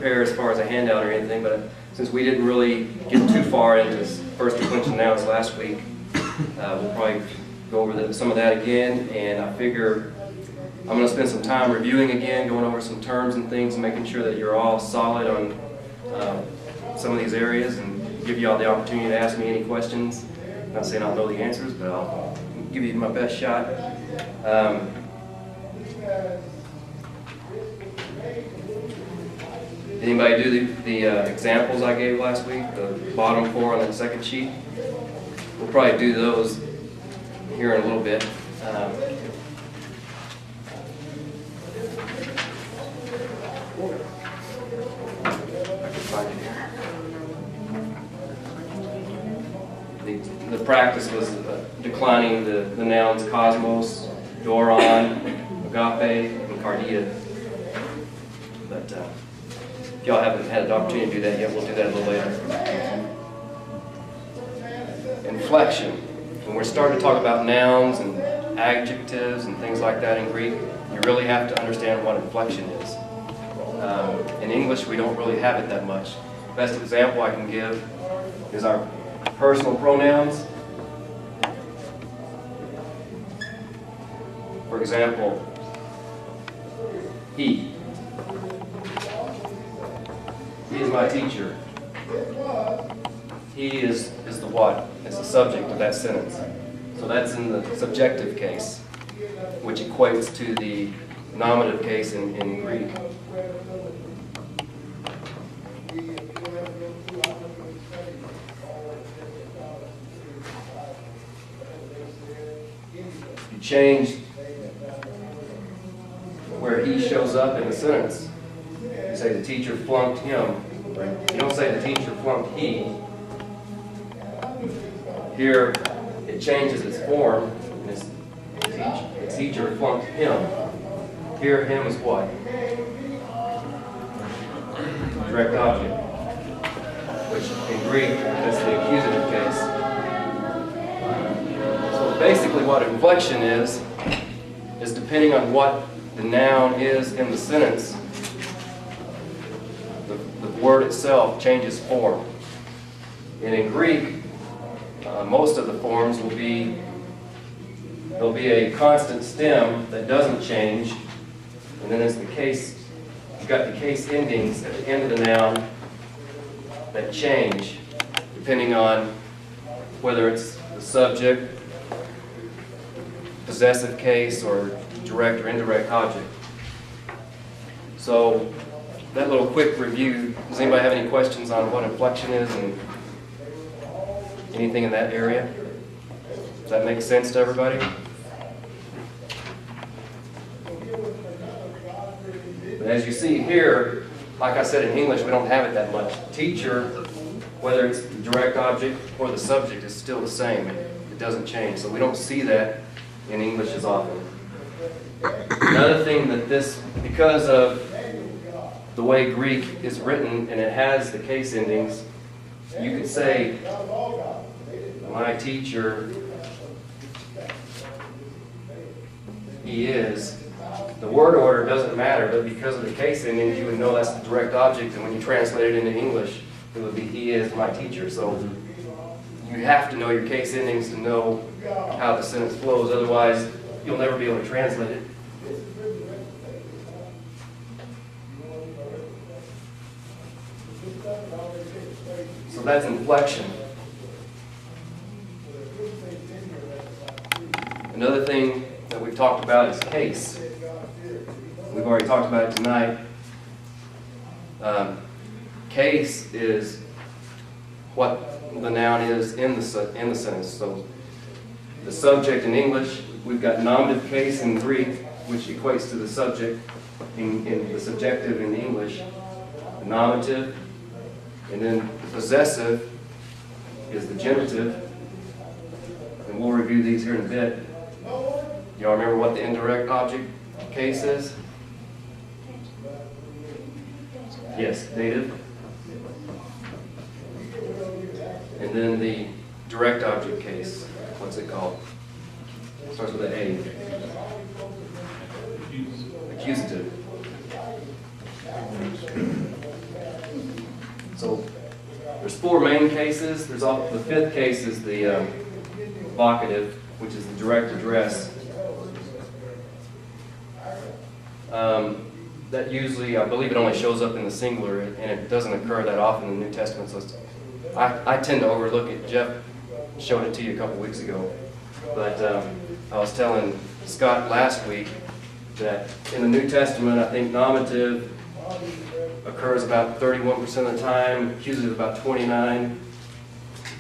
prepare as far as a handout or anything, but since we didn't really get too far into this first declension nouns last week, we'll probably go over some of that again, and I figure I'm going to spend some time reviewing again, going over some terms and things, and making sure that you're all solid on some of these areas, and give you all the opportunity to ask me any questions. I'm not saying I'll know the answers, but I'll give you my best shot. Anybody do the examples I gave last week, the bottom 4 on that second sheet? We'll probably do those here in a little bit. I can find it here. The practice was declining the nouns cosmos, doron, agape, and cardia. But if y'all haven't had an opportunity to do that yet, we'll do that a little later. Inflection. When we're starting to talk about nouns and adjectives and things like that in Greek, you really have to understand what inflection is. In English, we don't really have it that much. The best example I can give is our personal pronouns. For example, he. He is my teacher. He is the what? It's the subject of that sentence. So that's in the subjective case, which equates to the nominative case in Greek. You change where he shows up in the sentence. You say the teacher flunked him. You don't say the teacher flunked he. Here, it changes its form, and it's the teacher flunked him. Here, him is what? Direct object, which in Greek, that's the accusative case. So basically what inflection is depending on what the noun is in the sentence, the word itself changes form. And in Greek, most of the forms will be, there'll be a constant stem that doesn't change, and then it's the case, you've got the case endings at the end of the noun that change depending on whether it's the subject, possessive case, or direct or indirect object. So that little quick review, does anybody have any questions on what inflection is and anything in that area? Does that make sense to everybody? But as you see here, like I said, in English we don't have it that much. Teacher, whether it's the direct object or the subject, is still the same. It doesn't change. So we don't see that in English as often. Another thing that this, because of the way Greek is written and it has the case endings, you could say, my teacher, he is. The word order doesn't matter, but because of the case endings, you would know that's the direct object, and when you translate it into English, it would be, he is my teacher. So you have to know your case endings to know how the sentence flows, otherwise you'll never be able to translate it. So that's inflection. Another thing that we've talked about is case. We've already talked about it tonight. Case is what the noun is in the sentence. So the subject in English, we've got nominative case in Greek, which equates to the subject in the subjective in English, the nominative, and then the possessive is the genitive, and we'll review these here in a bit. Y'all remember what the indirect object case is? Yes, dative. And then the direct object case, what's it called? It starts with an A. Accusative. So there's 4 main cases. There's all, the 5th case is the vocative, which is the direct address. That usually, I believe it only shows up in the singular, and it doesn't occur that often in the New Testament. So I tend to overlook it. Jeff showed it to you a couple weeks ago. But I was telling Scott last week that in the New Testament, I think nominative occurs about 31% of the time, accusative about 29%,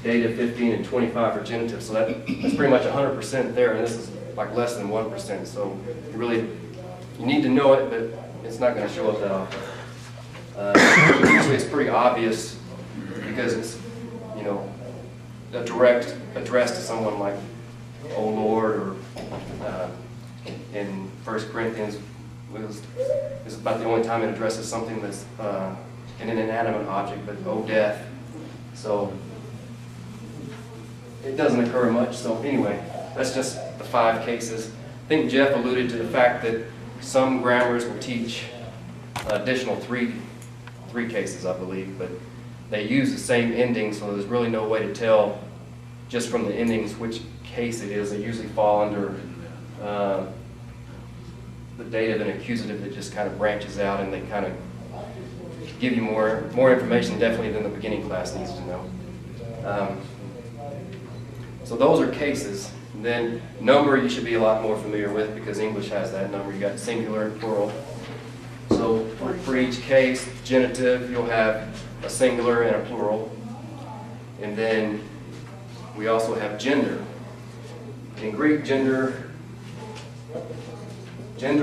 dative 15%, and 25% for genitive. So that's pretty much 100% there, and this is like less than 1%. So you need to know it, but it's not going to show up that often. Usually it's pretty obvious because it's, you know, a direct address to someone like, "Oh Lord," or in 1 Corinthians, it's about the only time it addresses something that's an inanimate object, but "Oh death." So it doesn't occur much. So anyway, that's just the 5 cases. I think Jeff alluded to the fact that some grammars will teach additional three cases, I believe, but they use the same ending, so there's really no way to tell just from the endings which case it is. They usually fall under the dative and accusative that just kind of branches out, and they kind of give you more information definitely than the beginning class needs to know. So those are cases. And then number you should be a lot more familiar with because English has that number. You got singular and plural. So for each case, genitive, you'll have a singular and a plural. And then we also have gender. In Greek, gender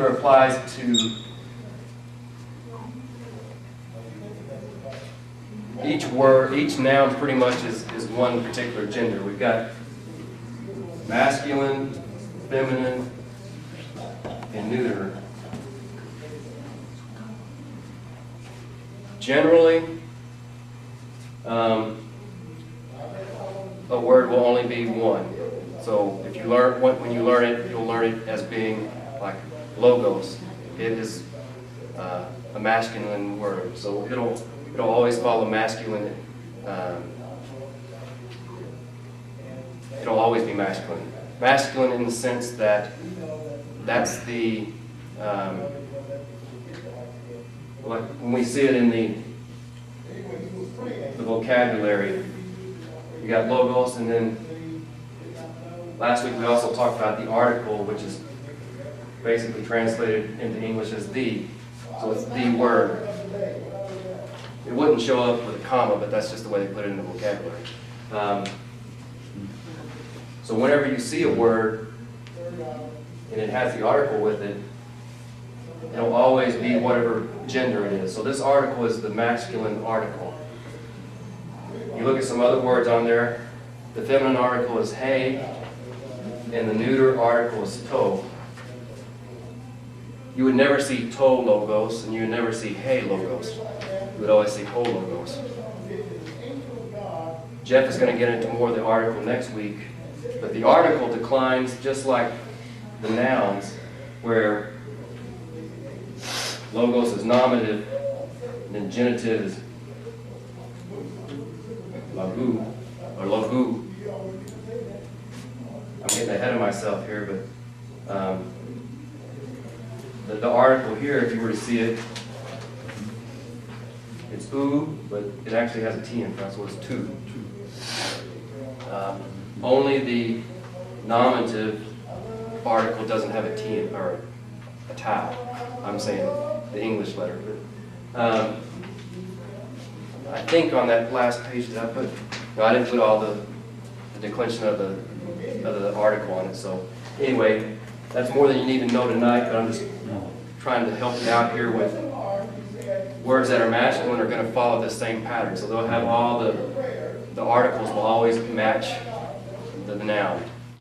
applies to each word, each noun pretty much is one particular gender. We've got masculine, feminine, and neuter. Generally, a word will only be one. So if you when you learn it, you'll learn it as being like logos. It is a masculine word, so it'll always follow masculine. It'll always be masculine. Masculine in the sense that that's the like when we see it in the vocabulary. You got logos, and then last week we also talked about the article, which is basically translated into English as the. So it's the word. It wouldn't show up with a comma, but that's just the way they put it in the vocabulary. So whenever you see a word and it has the article with it, it'll always be whatever gender it is. So this article is the masculine article. You look at some other words on there, the feminine article is he, and the neuter article is to. You would never see to logos, and you would never see he logos. You would always see ho logos. Jeff is going to get into more of the article next week, but the article declines just like the nouns, where logos is nominative, and then genitive is logu, or logu. I'm getting ahead of myself here, but the article here, if you were to see it, it's u, but it actually has a t in front, so it's tu. Only the nominative article doesn't have a t in, or a tau. I'm saying the English letter. But, I think on that last page that I put, no, I didn't put all the declension of the article on it. So anyway, that's more than you need to know tonight. But I'm just trying to help you out here with words that are masculine are going to follow the same pattern. So they'll have all the articles will always match the noun.